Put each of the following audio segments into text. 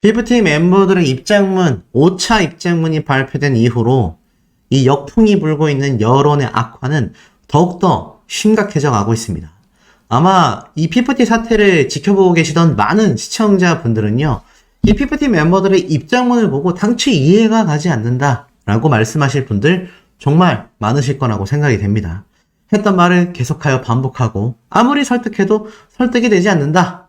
피프티 멤버들의 입장문, 5차 입장문이 발표된 이후로 이 역풍이 불고 있는 여론의 악화는 더욱더 심각해져 가고 있습니다. 아마 이 피프티 사태를 지켜보고 계시던 많은 시청자분들은요, 이 피프티 멤버들의 입장문을 보고 당최 이해가 가지 않는다 라고 말씀하실 분들 정말 많으실 거라고 생각이 됩니다. 했던 말을 계속하여 반복하고 아무리 설득해도 설득이 되지 않는다.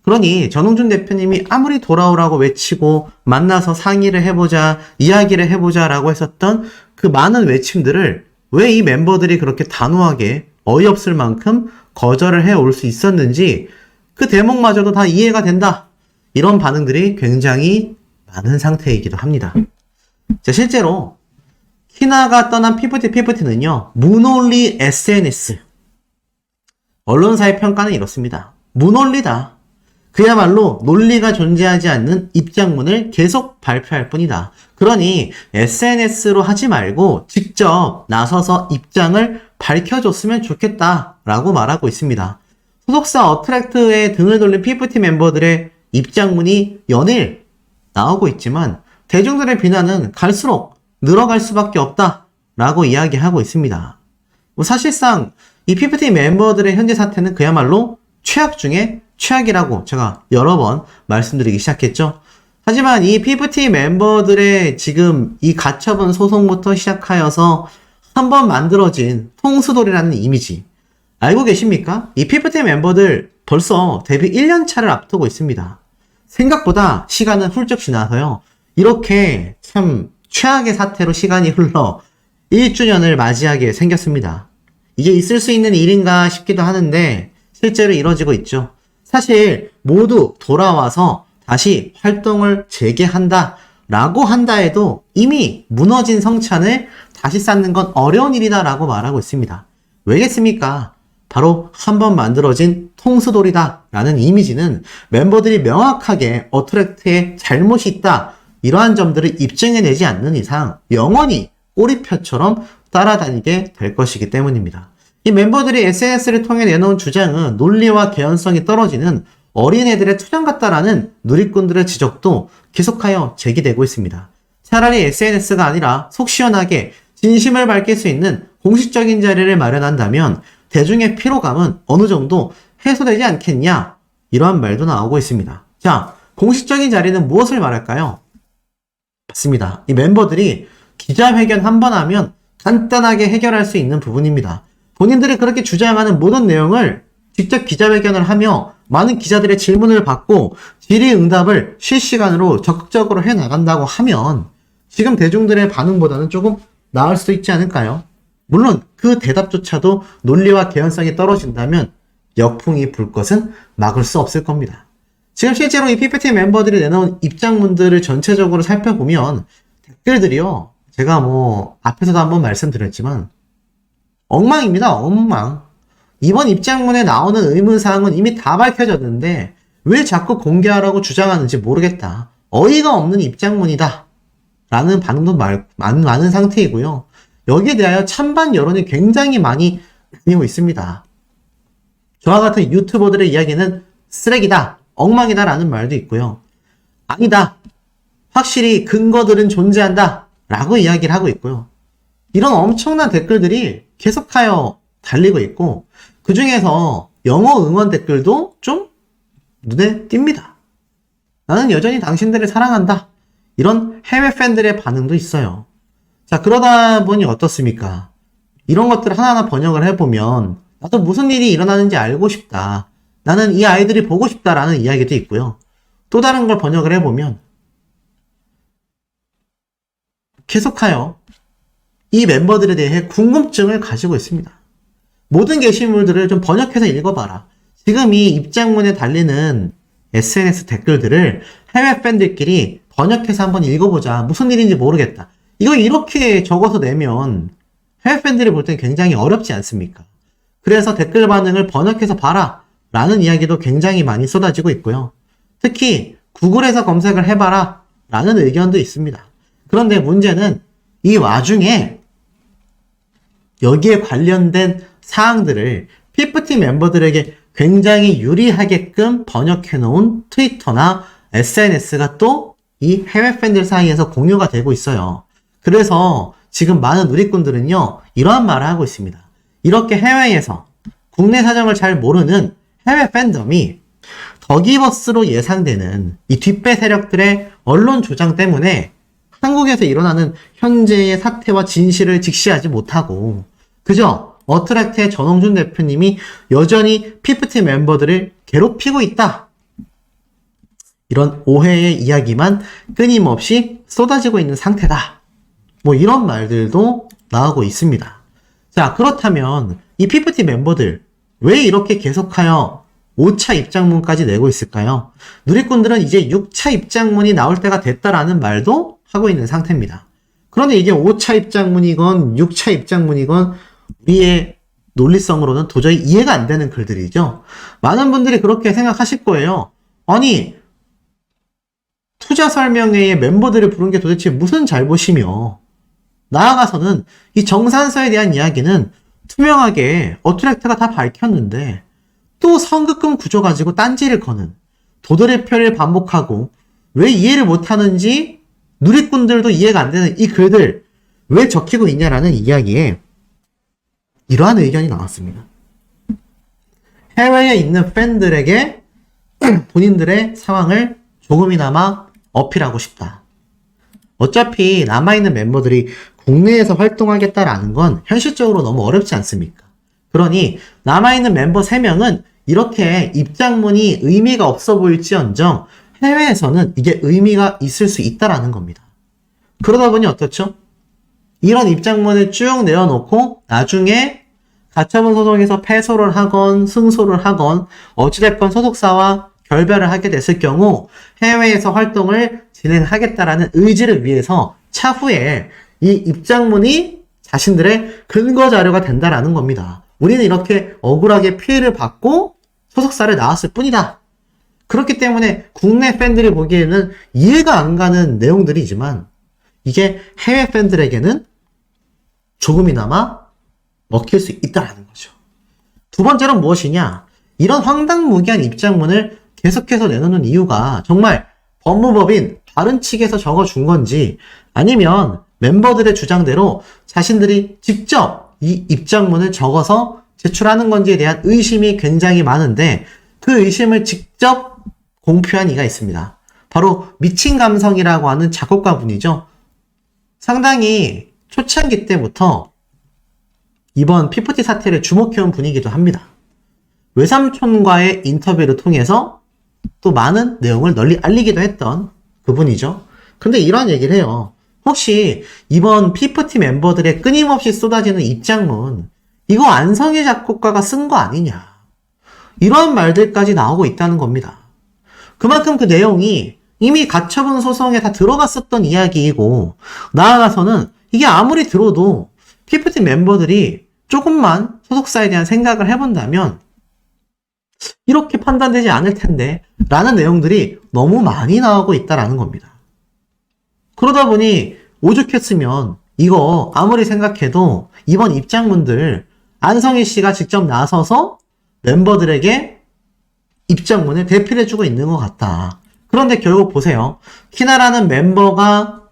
그러니 전홍준 대표님이 아무리 돌아오라고 외치고 만나서 상의를 해보자, 이야기를 해보자 라고 했었던 그 많은 외침들을 왜 이 멤버들이 그렇게 단호하게 어이없을 만큼 거절을 해올 수 있었는지 그 대목마저도 다 이해가 된다. 이런 반응들이 굉장히 많은 상태이기도 합니다. 자, 실제로 키나가 떠난 피프티는요, 무논리 SNS. 언론사의 평가는 이렇습니다. 무논리다. 그야말로 논리가 존재하지 않는 입장문을 계속 발표할 뿐이다. 그러니 SNS로 하지 말고 직접 나서서 입장을 밝혀줬으면 좋겠다라고 말하고 있습니다. 소속사 어트랙트에 등을 돌린 피프티 멤버들의 입장문이 연일 나오고 있지만 대중들의 비난은 갈수록 늘어갈 수밖에 없다라고 이야기하고 있습니다. 사실상 이 피프티 멤버들의 현재 사태는 그야말로 최악 중에 최악이라고 제가 여러 번 말씀드리기 시작했죠. 하지만 이 피프티 멤버들의 지금 이 가처분 소송부터 시작하여서 한번 만들어진 통수돌이라는 이미지 알고 계십니까? 이 피프티 멤버들 벌써 데뷔 1년 차를 앞두고 있습니다. 생각보다 시간은 훌쩍 지나서요. 이렇게 참 최악의 사태로 시간이 흘러 1주년을 맞이하게 생겼습니다. 이게 있을 수 있는 일인가 싶기도 하는데 실제로 이루어지고 있죠. 사실 모두 돌아와서 다시 활동을 재개한다 라고 한다 해도 이미 무너진 성찬을 다시 쌓는 건 어려운 일이다 라고 말하고 있습니다. 왜겠습니까? 바로 한번 만들어진 통수돌이다 라는 이미지는 멤버들이 명확하게 어트랙트에 잘못이 있다 이러한 점들을 입증해내지 않는 이상 영원히 꼬리표처럼 따라다니게 될 것이기 때문입니다. 이 멤버들이 SNS를 통해 내놓은 주장은 논리와 개연성이 떨어지는 어린애들의 투정 같다라는 누리꾼들의 지적도 계속하여 제기되고 있습니다. 차라리 SNS가 아니라 속 시원하게 진심을 밝힐 수 있는 공식적인 자리를 마련한다면 대중의 피로감은 어느 정도 해소되지 않겠냐? 이러한 말도 나오고 있습니다. 자, 공식적인 자리는 무엇을 말할까요? 맞습니다. 이 멤버들이 기자회견 한 번 하면 간단하게 해결할 수 있는 부분입니다. 본인들이 그렇게 주장하는 모든 내용을 직접 기자회견을 하며 많은 기자들의 질문을 받고 질의응답을 실시간으로 적극적으로 해나간다고 하면 지금 대중들의 반응보다는 조금 나을 수도 있지 않을까요? 물론 그 대답조차도 논리와 개연성이 떨어진다면 역풍이 불 것은 막을 수 없을 겁니다. 지금 실제로 이 PPT 멤버들이 내놓은 입장문들을 전체적으로 살펴보면 댓글들이요. 제가 앞에서도 한번 말씀드렸지만 엉망입니다. 엉망. 이번 입장문에 나오는 의문사항은 이미 다 밝혀졌는데 왜 자꾸 공개하라고 주장하는지 모르겠다. 어이가 없는 입장문이다. 라는 반응도 많은 상태이고요. 여기에 대하여 찬반 여론이 굉장히 많이 나뉘고 있습니다. 저와 같은 유튜버들의 이야기는 쓰레기다. 엉망이다. 라는 말도 있고요. 아니다. 확실히 근거들은 존재한다. 라고 이야기를 하고 있고요. 이런 엄청난 댓글들이 계속하여 달리고 있고 그 중에서 영어 응원 댓글도 좀 눈에 띕니다. 나는 여전히 당신들을 사랑한다. 이런 해외 팬들의 반응도 있어요. 자, 그러다 보니 어떻습니까? 이런 것들을 하나하나 번역을 해보면 나도 무슨 일이 일어나는지 알고 싶다. 나는 이 아이들이 보고 싶다라는 이야기도 있고요. 또 다른 걸 번역을 해보면 계속하여 이 멤버들에 대해 궁금증을 가지고 있습니다. 모든 게시물들을 좀 번역해서 읽어봐라. 지금 이 입장문에 달리는 SNS 댓글들을 해외 팬들끼리 번역해서 한번 읽어보자. 무슨 일인지 모르겠다. 이거 이렇게 적어서 내면 해외 팬들이 볼 땐 굉장히 어렵지 않습니까? 그래서 댓글 반응을 번역해서 봐라. 라는 이야기도 굉장히 많이 쏟아지고 있고요. 특히 구글에서 검색을 해봐라. 라는 의견도 있습니다. 그런데 문제는 이 와중에 여기에 관련된 사항들을 피프티 멤버들에게 굉장히 유리하게끔 번역해 놓은 트위터나 SNS가 또 이 해외 팬들 사이에서 공유가 되고 있어요. 그래서 지금 많은 누리꾼들은요, 이러한 말을 하고 있습니다. 이렇게 해외에서 국내 사정을 잘 모르는 해외 팬덤이 더기버스로 예상되는 이 뒷배 세력들의 언론 조장 때문에 한국에서 일어나는 현재의 사태와 진실을 직시하지 못하고 그저 어트랙트의 전홍준 대표님이 여전히 피프티 멤버들을 괴롭히고 있다. 이런 오해의 이야기만 끊임없이 쏟아지고 있는 상태다. 뭐 이런 말들도 나오고 있습니다. 자, 그렇다면 이 피프티 멤버들 왜 이렇게 계속하여 5차 입장문까지 내고 있을까요? 누리꾼들은 이제 6차 입장문이 나올 때가 됐다라는 말도 하고 있는 상태입니다. 그런데 이게 5차 입장문이건 6차 입장문이건 우리의 논리성으로는 도저히 이해가 안 되는 글들이죠. 많은 분들이 그렇게 생각하실 거예요. 아니, 투자 설명회에 멤버들을 부른 게 도대체 무슨 잘못이며 나아가서는 이 정산서에 대한 이야기는 투명하게 어트랙트가 다 밝혔는데 또 선급금 구조 가지고 딴지를 거는 도돌의 표를 반복하고 왜 이해를 못하는지 누리꾼들도 이해가 안 되는 이 글들 왜 적히고 있냐라는 이야기에 이러한 의견이 나왔습니다. 해외에 있는 팬들에게 본인들의 상황을 조금이나마 어필하고 싶다. 어차피 남아있는 멤버들이 국내에서 활동하겠다라는 건 현실적으로 너무 어렵지 않습니까? 그러니 남아있는 멤버 3명은 이렇게 입장문이 의미가 없어 보일지언정 해외에서는 이게 의미가 있을 수 있다라는 겁니다. 그러다 보니 어떻죠? 이런 입장문을 쭉 내어놓고 나중에 가처분 소송에서 패소를 하건 승소를 하건 어찌됐건 소속사와 결별을 하게 됐을 경우 해외에서 활동을 진행하겠다라는 의지를 위해서 차후에 이 입장문이 자신들의 근거 자료가 된다라는 겁니다. 우리는 이렇게 억울하게 피해를 받고 소속사를 나왔을 뿐이다. 그렇기 때문에 국내 팬들이 보기에는 이해가 안 가는 내용들이지만 이게 해외 팬들에게는 조금이나마 먹힐 수 있다라는 거죠. 두 번째로 무엇이냐? 이런 황당무계한 입장문을 계속해서 내놓는 이유가 정말 법무법인 다른 측에서 적어준 건지 아니면 멤버들의 주장대로 자신들이 직접 이 입장문을 적어서 제출하는 건지에 대한 의심이 굉장히 많은데 그 의심을 직접 공표한 이가 있습니다. 바로 미친 감성이라고 하는 작곡가분이죠. 상당히 초창기 때부터 이번 피프티 사태를 주목해온 분이기도 합니다. 외삼촌과의 인터뷰를 통해서 또 많은 내용을 널리 알리기도 했던 그분이죠. 근데 이런 얘기를 해요. 혹시 이번 피프티 멤버들의 끊임없이 쏟아지는 입장문 이거 안성희 작곡가가 쓴 거 아니냐 이런 말들까지 나오고 있다는 겁니다. 그만큼 그 내용이 이미 가처분 소송에 다 들어갔었던 이야기이고 나아가서는 이게 아무리 들어도 피프티 멤버들이 조금만 소속사에 대한 생각을 해본다면 이렇게 판단되지 않을 텐데 라는 내용들이 너무 많이 나오고 있다라는 겁니다. 그러다 보니 오죽했으면 이거 아무리 생각해도 이번 입장문들 안성희 씨가 직접 나서서 멤버들에게 입장문을 대필해주고 있는 것 같다. 그런데 결국 보세요. 키나라는 멤버가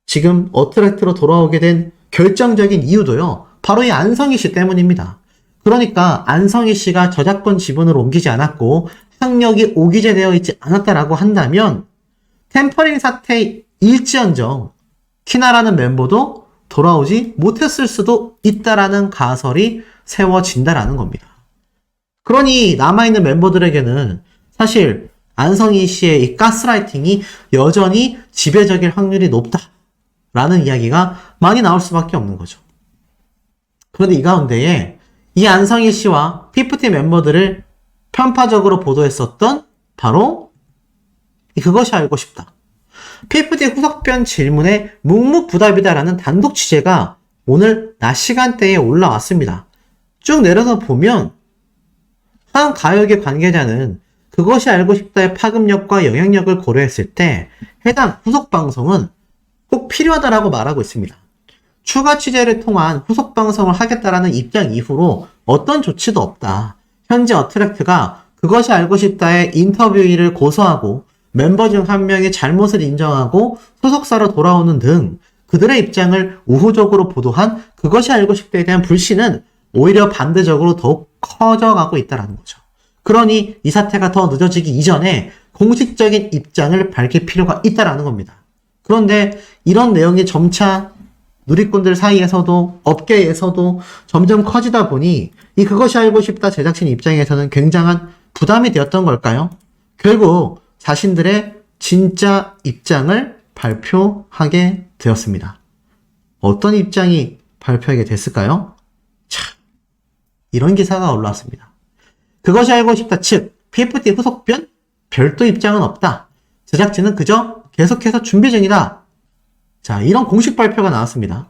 지금 어트랙트로 돌아오게 된 결정적인 이유도요. 바로 이 안성희 씨 때문입니다. 그러니까 안성희 씨가 저작권 지분을 옮기지 않았고 학력이 오기재되어 있지 않았다라고 한다면 템퍼링 사태 일지언정 키나라는 멤버도 돌아오지 못했을 수도 있다라는 가설이 세워진다라는 겁니다. 그러니 남아있는 멤버들에게는 사실 안성희 씨의 이 가스라이팅이 여전히 지배적일 확률이 높다라는 이야기가 많이 나올 수밖에 없는 거죠. 그런데 이 가운데에 이 안성희 씨와 피프티 멤버들을 편파적으로 보도했었던 바로 그것이 알고 싶다. 피프티 후속편 질문에 묵묵부답이다라는 단독 취재가 오늘 낮 시간대에 올라왔습니다. 쭉 내려서 보면 한 가요계 관계자는 그것이 알고 싶다의 파급력과 영향력을 고려했을 때 해당 후속 방송은 꼭 필요하다라고 말하고 있습니다. 추가 취재를 통한 후속 방송을 하겠다라는 입장 이후로 어떤 조치도 없다. 현재 어트랙트가 그것이 알고 싶다의 인터뷰일을 고소하고 멤버 중 한 명이 잘못을 인정하고 소속사로 돌아오는 등 그들의 입장을 우호적으로 보도한 그것이 알고 싶다에 대한 불신은 오히려 반대적으로 더욱 커져가고 있다는 거죠. 그러니 이 사태가 더 늦어지기 이전에 공식적인 입장을 밝힐 필요가 있다는 겁니다. 그런데 이런 내용이 점차 누리꾼들 사이에서도 업계에서도 점점 커지다 보니 이 그것이 알고 싶다 제작진 입장에서는 굉장한 부담이 되었던 걸까요? 결국 자신들의 진짜 입장을 발표하게 되었습니다. 어떤 입장이 발표하게 됐을까요? 참, 이런 기사가 올라왔습니다. 그것이 알고 싶다 측 PFT 후속편 별도 입장은 없다. 제작진은 그저 계속해서 준비 중이다. 자, 이런 공식 발표가 나왔습니다.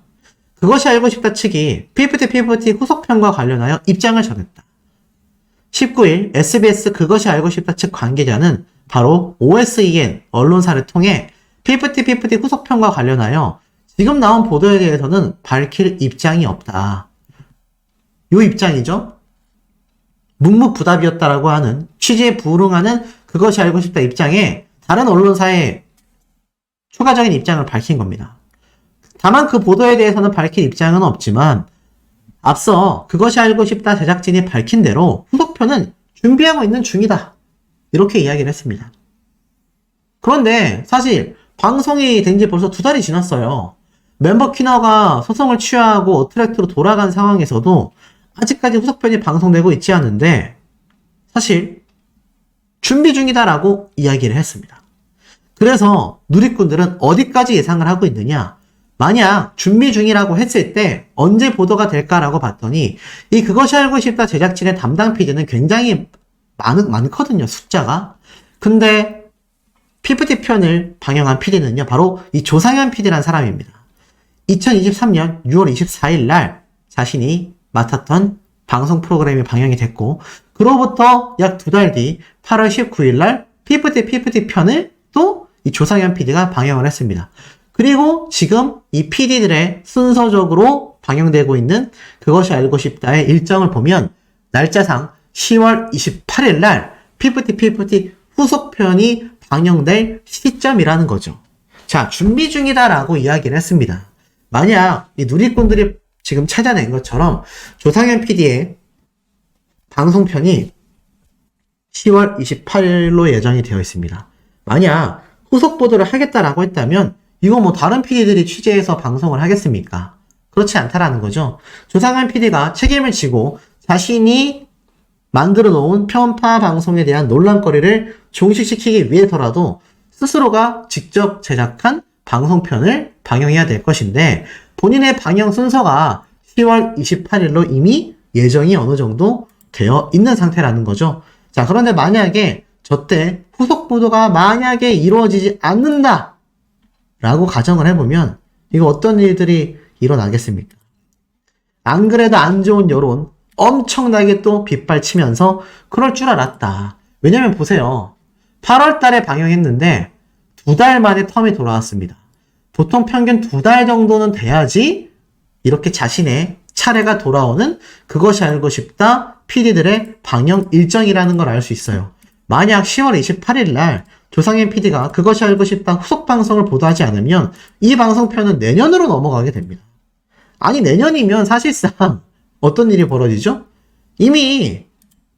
그것이 알고 싶다 측이 PFT 후속편과 관련하여 입장을 전했다. 19일 SBS 그것이 알고 싶다 측 관계자는 바로 OSEN 언론사를 통해 PFT 후속편과 관련하여 지금 나온 보도에 대해서는 밝힐 입장이 없다. 요 입장이죠. 묵묵부답이었다라고 하는 취지에 불응하는 그것이 알고 싶다 입장에 다른 언론사의 추가적인 입장을 밝힌 겁니다. 다만 그 보도에 대해서는 밝힐 입장은 없지만 앞서 그것이 알고 싶다 제작진이 밝힌 대로 후속편은 준비하고 있는 중이다. 이렇게 이야기를 했습니다. 그런데 사실 방송이 된 지 벌써 2달이 지났어요. 멤버 키너가 소송을 취하하고 어트랙트로 돌아간 상황에서도 아직까지 후속편이 방송되고 있지 않은데 사실 준비 중이다라고 이야기를 했습니다. 그래서 누리꾼들은 어디까지 예상을 하고 있느냐? 만약 준비 중이라고 했을 때 언제 보도가 될까라고 봤더니 이 그것이 알고 싶다 제작진의 담당 PD는 굉장히 많거든요. 숫자가. 근데 PFT 편을 방영한 PD는요. 바로 이 조상현 PD라는 사람입니다. 2023년 6월 24일 날 자신이 맡았던 방송 프로그램이 방영이 됐고 그로부터 약 2달 뒤 8월 19일 날 PFT 편을 또 이 조상현 PD가 방영을 했습니다. 그리고 지금 이 PD들의 순서적으로 방영되고 있는 그것이 알고 싶다의 일정을 보면 날짜상 10월 28일 날 PFT 후속편이 방영될 시점이라는 거죠. 자, 준비 중이다라고 이야기를 했습니다. 만약 이 누리꾼들이 지금 찾아낸 것처럼 조상현 PD의 방송편이 10월 28일로 예정이 되어 있습니다. 만약 후속 보도를 하겠다라고 했다면 이거 뭐 다른 PD들이 취재해서 방송을 하겠습니까? 그렇지 않다라는 거죠. 조상현 PD가 책임을 지고 자신이 만들어 놓은 편파 방송에 대한 논란거리를 종식시키기 위해서라도 스스로가 직접 제작한 방송편을 방영해야 될 것인데 본인의 방영 순서가 10월 28일로 이미 예정이 어느 정도 되어 있는 상태라는 거죠. 자, 그런데 만약에 저때 후속 보도가 만약에 이루어지지 않는다 라고 가정을 해보면 이거 어떤 일들이 일어나겠습니까? 안 그래도 안 좋은 여론 엄청나게 또 빗발치면서 그럴 줄 알았다. 왜냐면 보세요. 8월 달에 방영했는데 2달 만에 텀이 돌아왔습니다. 보통 평균 2달 정도는 돼야지 이렇게 자신의 차례가 돌아오는 그것이 알고 싶다 PD들의 방영 일정이라는 걸 알 수 있어요. 만약 10월 28일 날 조상현 PD가 그것이 알고 싶다 후속 방송을 보도하지 않으면 이 방송편은 내년으로 넘어가게 됩니다. 아니 내년이면 사실상 어떤 일이 벌어지죠? 이미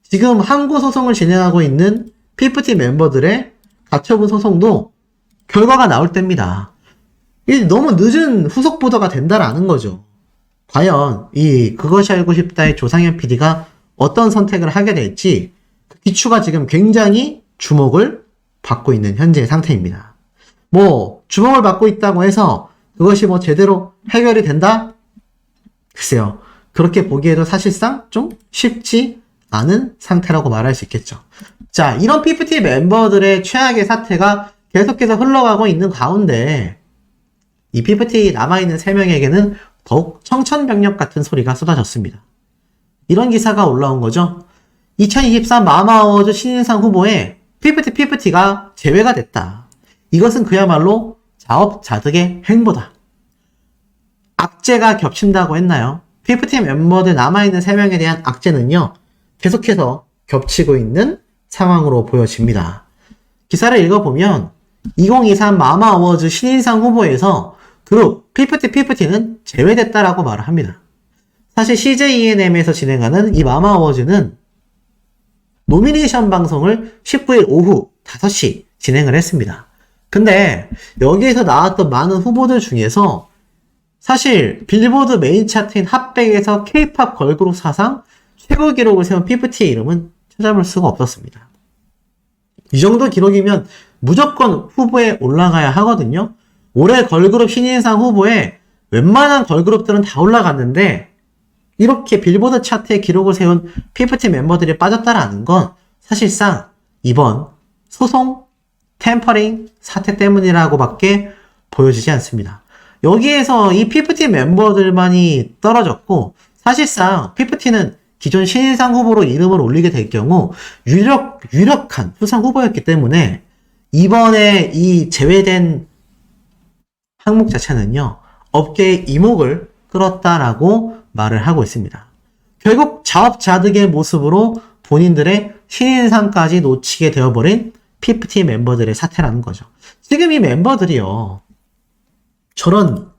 지금 항고 소송을 진행하고 있는 PFT 멤버들의 가처분 소송도 결과가 나올 때입니다. 이게 너무 늦은 후속 보도가 된다라는 거죠. 과연 이 그것이 알고 싶다의 조상현 PD가 어떤 선택을 하게 될지 그 기추가 지금 굉장히 주목을 받고 있는 현재 상태입니다. 뭐 주목을 받고 있다고 해서 그것이 뭐 제대로 해결이 된다? 글쎄요. 그렇게 보기에도 사실상 좀 쉽지 않은 상태라고 말할 수 있겠죠. 자, 이런 PFT 멤버들의 최악의 사태가 계속해서 흘러가고 있는 가운데 이 PFT 남아있는 3명에게는 더욱 청천벽력 같은 소리가 쏟아졌습니다. 이런 기사가 올라온 거죠. 2023 마마어워즈 신인상 후보에 PFT가 제외가 됐다. 이것은 그야말로 자업자득의 행보다. 악재가 겹친다고 했나요? PFT 멤버들 남아있는 3명에 대한 악재는요. 계속해서 겹치고 있는 상황으로 보여집니다. 기사를 읽어보면 2023 마마 어워즈 신인상 후보에서 그룹 피프티는 제외됐다라고 말을 합니다. 사실 CJENM에서 진행하는 이 마마 어워즈는 노미네이션 방송을 19일 오후 5시 진행을 했습니다. 근데 여기에서 나왔던 많은 후보들 중에서 사실 빌보드 메인 차트인 핫백에서 K-팝 걸그룹 사상 최고 기록을 세운 피프티의 이름은 찾아볼 수가 없었습니다. 이 정도 기록이면 무조건 후보에 올라가야 하거든요. 올해 걸그룹 신인상 후보에 웬만한 걸그룹들은 다 올라갔는데 이렇게 빌보드 차트에 기록을 세운 피프티 멤버들이 빠졌다라는 건 사실상 이번 소송, 템퍼링 사태 때문이라고밖에 보여지지 않습니다. 여기에서 이 피프티 멤버들만이 떨어졌고 사실상 피프티는 기존 신인상 후보로 이름을 올리게 될 경우 유력한 수상 후보였기 때문에 이번에 이 제외된 항목 자체는요, 업계의 이목을 끌었다라고 말을 하고 있습니다. 결국 자업자득의 모습으로 본인들의 신인상까지 놓치게 되어버린 피프티 멤버들의 사태라는 거죠. 지금 이 멤버들이요, 저런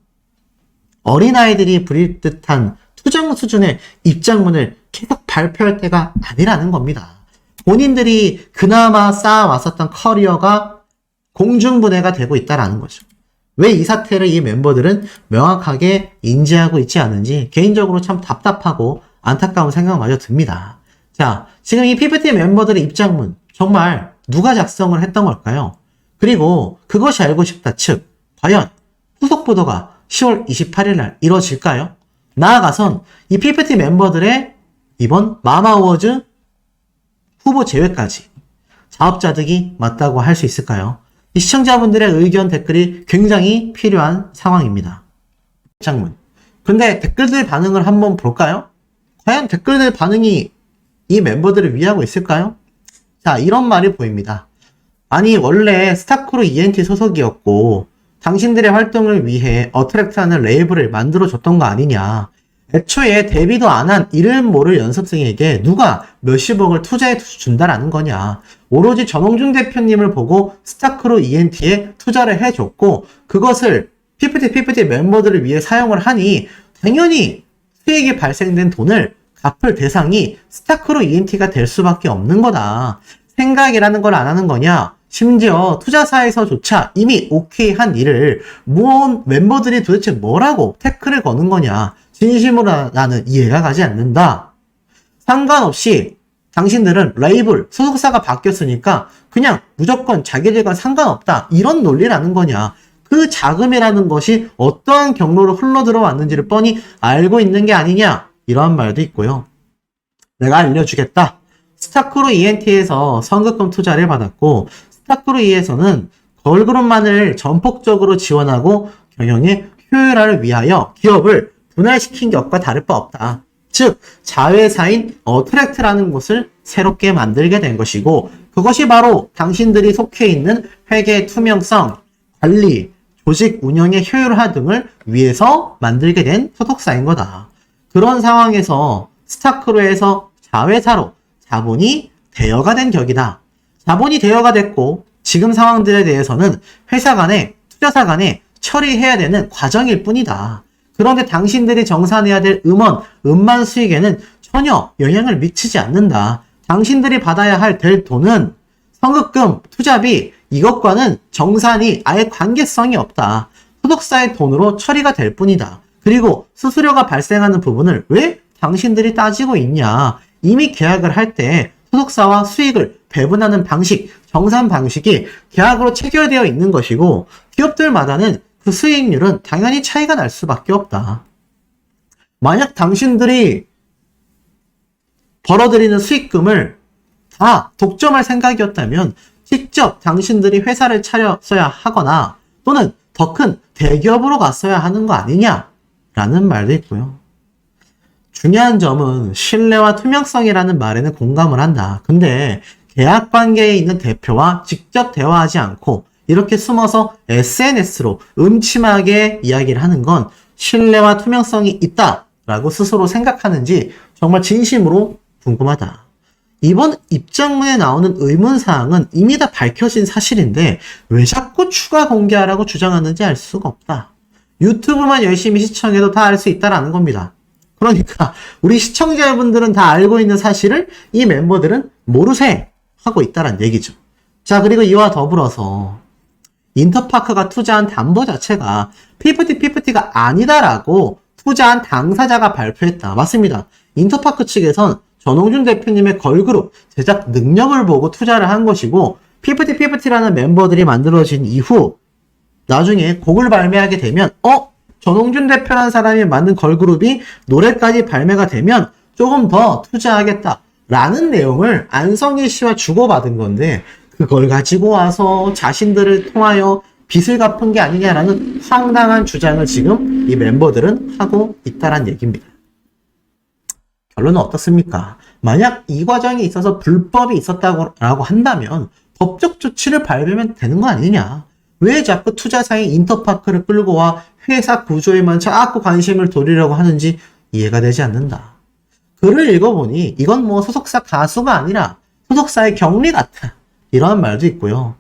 어린아이들이 부릴 듯한 투정 수준의 입장문을 계속 발표할 때가 아니라는 겁니다. 본인들이 그나마 쌓아왔었던 커리어가 공중분해가 되고 있다라는 거죠. 왜 이 사태를 이 멤버들은 명확하게 인지하고 있지 않은지 개인적으로 참 답답하고 안타까운 생각마저 듭니다. 자, 지금 이 PPT 멤버들의 입장문 정말 누가 작성을 했던 걸까요? 그리고 그것이 알고 싶다 측 과연 후속 보도가 10월 28일 날 이루어질까요? 나아가선 이 PPT 멤버들의 이번 마마어워즈 후보 제외까지 자업자득이 맞다고 할 수 있을까요? 이 시청자분들의 의견 댓글이 굉장히 필요한 상황입니다. 입장문. 근데 댓글들 반응을 한번 볼까요? 과연 댓글들 반응이 이 멤버들을 위하고 있을까요? 자, 이런 말이 보입니다. 아니, 원래 스타크루 ENT 소속이었고 당신들의 활동을 위해 어트랙트라는 레이블을 만들어줬던 거 아니냐. 애초에 데뷔도 안 한 이름 모를 연습생에게 누가 몇십억을 투자해 준다라는 거냐. 오로지 전홍준 대표님을 보고 스타크루 ENT에 투자를 해줬고 그것을 PPT 멤버들을 위해 사용을 하니 당연히 수익이 발생된 돈을 갚을 대상이 스타크루 ENT가 될 수밖에 없는 거다. 생각이라는 걸 안 하는 거냐. 심지어 투자사에서조차 이미 오케이 한 일을 모은 멤버들이 도대체 뭐라고 태클을 거는 거냐. 진심으로 나는 이해가 가지 않는다. 상관없이 당신들은 레이블, 소속사가 바뀌었으니까 그냥 무조건 자기들과 상관없다. 이런 논리라는 거냐. 그 자금이라는 것이 어떠한 경로로 흘러들어왔는지를 뻔히 알고 있는 게 아니냐. 이러한 말도 있고요. 내가 알려주겠다. 스타크루 ENT에서 선급금 투자를 받았고 스타크루 E에서는 걸그룹만을 전폭적으로 지원하고 경영의 효율화를 위하여 기업을 분할시킨 것과 다를 바 없다. 즉 자회사인 어트랙트라는 곳을 새롭게 만들게 된 것이고 그것이 바로 당신들이 속해 있는 회계 투명성, 관리, 조직 운영의 효율화 등을 위해서 만들게 된 소속사인 거다. 그런 상황에서 스타크루에서 자회사로 자본이 대여가 된 격이다. 자본이 대여가 됐고 지금 상황들에 대해서는 회사 간에 투자사 간에 처리해야 되는 과정일 뿐이다. 그런데 당신들이 정산해야 될 음만 수익에는 전혀 영향을 미치지 않는다. 당신들이 받아야 될 돈은 선급금, 투자비 이것과는 정산이 아예 관계성이 없다. 소속사의 돈으로 처리가 될 뿐이다. 그리고 수수료가 발생하는 부분을 왜 당신들이 따지고 있냐. 이미 계약을 할 때 소속사와 수익을 배분하는 방식, 정산 방식이 계약으로 체결되어 있는 것이고 기업들마다는 그 수익률은 당연히 차이가 날 수밖에 없다. 만약 당신들이 벌어들이는 수익금을 다 독점할 생각이었다면 직접 당신들이 회사를 차렸어야 하거나 또는 더 큰 대기업으로 갔어야 하는 거 아니냐라는 말도 있고요. 중요한 점은 신뢰와 투명성이라는 말에는 공감을 한다. 근데 계약 관계에 있는 대표와 직접 대화하지 않고 이렇게 숨어서 SNS로 음침하게 이야기를 하는 건 신뢰와 투명성이 있다라고 스스로 생각하는지 정말 진심으로 궁금하다. 이번 입장문에 나오는 의문사항은 이미 다 밝혀진 사실인데 왜 자꾸 추가 공개하라고 주장하는지 알 수가 없다. 유튜브만 열심히 시청해도 다 알 수 있다라는 겁니다. 그러니까 우리 시청자분들은 다 알고 있는 사실을 이 멤버들은 모르세 하고 있다는 얘기죠. 자, 그리고 이와 더불어서 인터파크가 투자한 담보 자체가 PFT가 아니다라고 투자한 당사자가 발표했다. 맞습니다. 인터파크 측에선 전홍준 대표님의 걸그룹 제작 능력을 보고 투자를 한 것이고 PFT라는 멤버들이 만들어진 이후 나중에 곡을 발매하게 되면 전홍준 대표라는 사람이 만든 걸그룹이 노래까지 발매가 되면 조금 더 투자하겠다라는 내용을 안성희 씨와 주고받은 건데 그걸 가지고 와서 자신들을 통하여 빚을 갚은 게 아니냐라는 황당한 주장을 지금 이 멤버들은 하고 있다란 얘기입니다. 결론은 어떻습니까? 만약 이 과정에 있어서 불법이 있었다고 한다면 법적 조치를 밟으면 되는 거 아니냐? 왜 자꾸 투자사인 인터파크를 끌고 와 회사 구조에만 자꾸 관심을 돌리려고 하는지 이해가 되지 않는다. 글을 읽어보니 이건 뭐 소속사 가수가 아니라 소속사의 격리 같아. 이런 말도 있고요.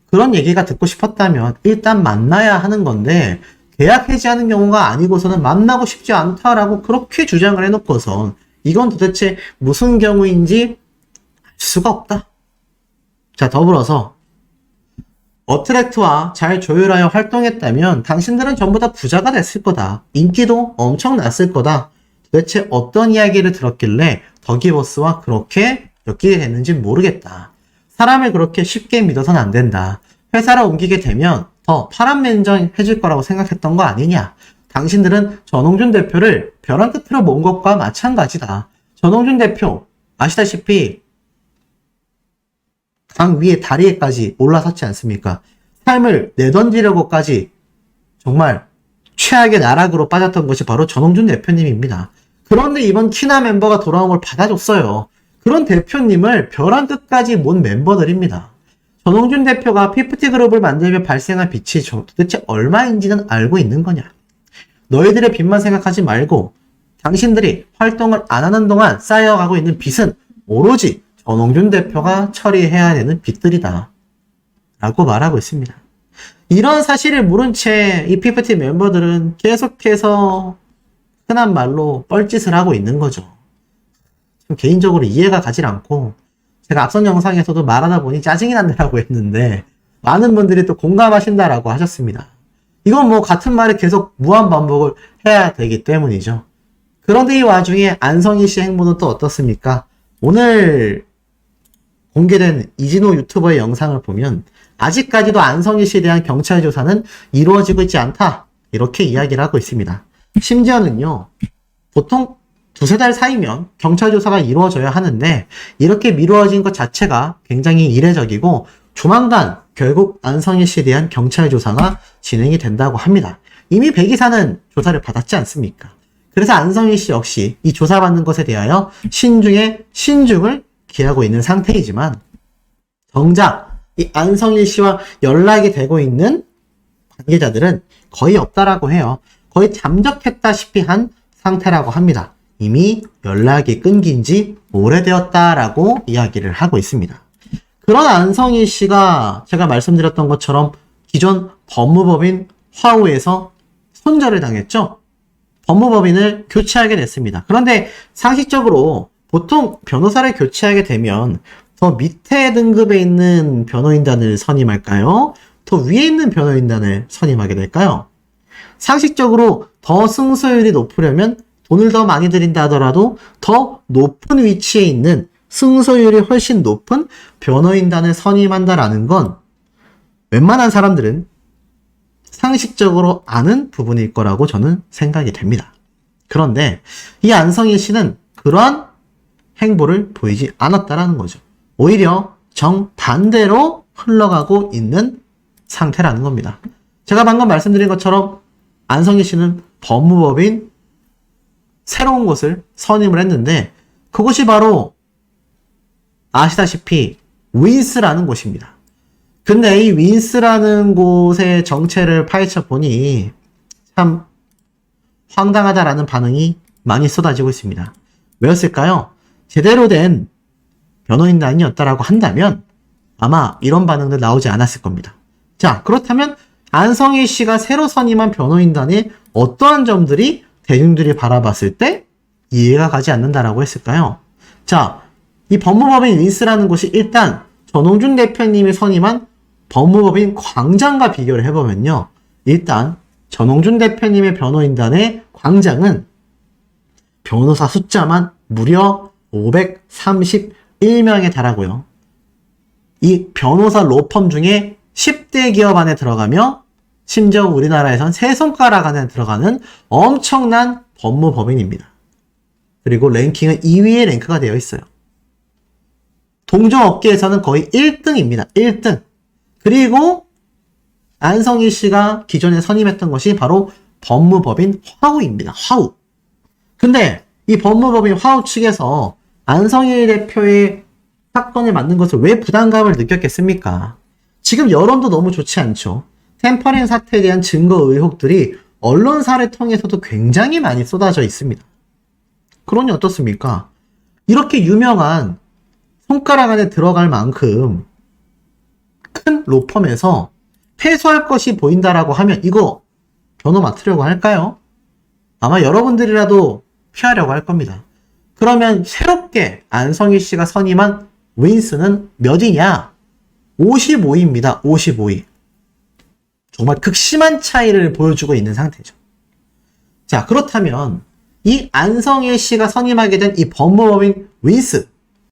그런 얘기가 듣고 싶었다면 일단 만나야 하는 건데 계약 해지하는 경우가 아니고서는 만나고 싶지 않다라고 그렇게 주장을 해놓고선 이건 도대체 무슨 경우인지 알 수가 없다. 자, 더불어서 어트랙트와 잘 조율하여 활동했다면 당신들은 전부 다 부자가 됐을 거다. 인기도 엄청났을 거다. 도대체 어떤 이야기를 들었길래 더기버스와 그렇게 엮이게 됐는지 모르겠다. 사람을 그렇게 쉽게 믿어서는 안 된다. 회사를 옮기게 되면 더 파란맨정 해줄 거라고 생각했던 거 아니냐. 당신들은 전홍준 대표를 벼랑 끝으로 모은 것과 마찬가지다. 전홍준 대표 아시다시피 강 위에 다리에까지 올라섰지 않습니까? 삶을 내던지려고까지 정말 최악의 나락으로 빠졌던 것이 바로 전홍준 대표님입니다. 그런데 이번 키나 멤버가 돌아온 걸 받아줬어요. 그런 대표님을 벼랑 끝까지 모은 멤버들입니다. 전홍준 대표가 PFT그룹을 만들며 발생한 빚이 도대체 얼마인지는 알고 있는 거냐? 너희들의 빚만 생각하지 말고 당신들이 활동을 안 하는 동안 쌓여가고 있는 빚은 오로지 전홍준 대표가 처리해야 되는 빚들이다. 라고 말하고 있습니다. 이런 사실을 모른 채 이 PFT 멤버들은 계속해서 흔한 말로 뻘짓을 하고 있는 거죠. 개인적으로 이해가 가질 않고 제가 앞선 영상에서도 말하다 보니 짜증이 난다라고 했는데 많은 분들이 또 공감하신다라고 하셨습니다. 이건 뭐 같은 말을 계속 무한 반복을 해야 되기 때문이죠. 그런데 이 와중에 안성희 씨 행보는 또 어떻습니까? 오늘 공개된 이진호 유튜버의 영상을 보면 아직까지도 안성희 씨에 대한 경찰 조사는 이루어지고 있지 않다. 이렇게 이야기를 하고 있습니다. 심지어는요. 보통 두세 달 사이면 경찰 조사가 이루어져야 하는데 이렇게 미루어진 것 자체가 굉장히 이례적이고 조만간 결국 안성희 씨에 대한 경찰 조사가 진행이 된다고 합니다. 이미 백이사는 조사를 받았지 않습니까? 그래서 안성희 씨 역시 이 조사받는 것에 대하여 신중에 신중을 기하고 있는 상태이지만 정작 이 안성희 씨와 연락이 되고 있는 관계자들은 거의 없다라고 해요. 거의 잠적했다시피 한 상태라고 합니다. 이미 연락이 끊긴 지 오래되었다라고 이야기를 하고 있습니다. 그런 안성희 씨가 제가 말씀드렸던 것처럼 기존 법무법인 화우에서 손절을 당했죠. 법무법인을 교체하게 됐습니다. 그런데 상식적으로 보통 변호사를 교체하게 되면 더 밑에 등급에 있는 변호인단을 선임할까요? 더 위에 있는 변호인단을 선임하게 될까요? 상식적으로 더 승소율이 높으려면 돈을 더 많이 들인다 하더라도 더 높은 위치에 있는 승소율이 훨씬 높은 변호인단을 선임한다라는 건 웬만한 사람들은 상식적으로 아는 부분일 거라고 저는 생각이 됩니다. 그런데 이 안성희 씨는 그러한 행보를 보이지 않았다라는 거죠. 오히려 정반대로 흘러가고 있는 상태라는 겁니다. 제가 방금 말씀드린 것처럼 안성희 씨는 법무법인 새로운 곳을 선임을 했는데 그곳이 바로 아시다시피 윈스라는 곳입니다. 근데 이 윈스라는 곳의 정체를 파헤쳐 보니 참 황당하다라는 반응이 많이 쏟아지고 있습니다. 왜였을까요? 제대로 된 변호인단이었다라고 한다면 아마 이런 반응들 나오지 않았을 겁니다. 자, 그렇다면 안성일 씨가 새로 선임한 변호인단의 어떠한 점들이 대중들이 바라봤을 때 이해가 가지 않는다라고 했을까요? 자, 이 법무법인 윈스라는 곳이 일단 전홍준 대표님이 선임한 법무법인 광장과 비교를 해보면요. 일단 전홍준 대표님의 변호인단의 광장은 변호사 숫자만 무려 531명에 달하고요. 이 변호사 로펌 중에 10대 기업 안에 들어가며 심지어 우리나라에선 세 손가락 안에 들어가는 엄청난 법무법인입니다. 그리고 랭킹은 2위에 랭크가 되어 있어요. 동종업계에서는 거의 1등입니다. 1등. 그리고 안성일 씨가 기존에 선임했던 것이 바로 법무법인 화우입니다. 화우. 근데 이 법무법인 화우 측에서 안성일 대표의 사건을 맡는 것을 왜 부담감을 느꼈겠습니까? 지금 여론도 너무 좋지 않죠. 템퍼링 사태에 대한 증거 의혹들이 언론사를 통해서도 굉장히 많이 쏟아져 있습니다. 그러니 어떻습니까? 이렇게 유명한 손가락 안에 들어갈 만큼 큰 로펌에서 패소할 것이 보인다라고 하면 이거 변호 맡으려고 할까요? 아마 여러분들이라도 피하려고 할 겁니다. 그러면 새롭게 안성일 씨가 선임한 윈스는 몇이냐? 55위입니다. 55위. 정말 극심한 차이를 보여주고 있는 상태죠. 자, 그렇다면 이 안성일 씨가 선임하게 된 이 법무법인 윈스,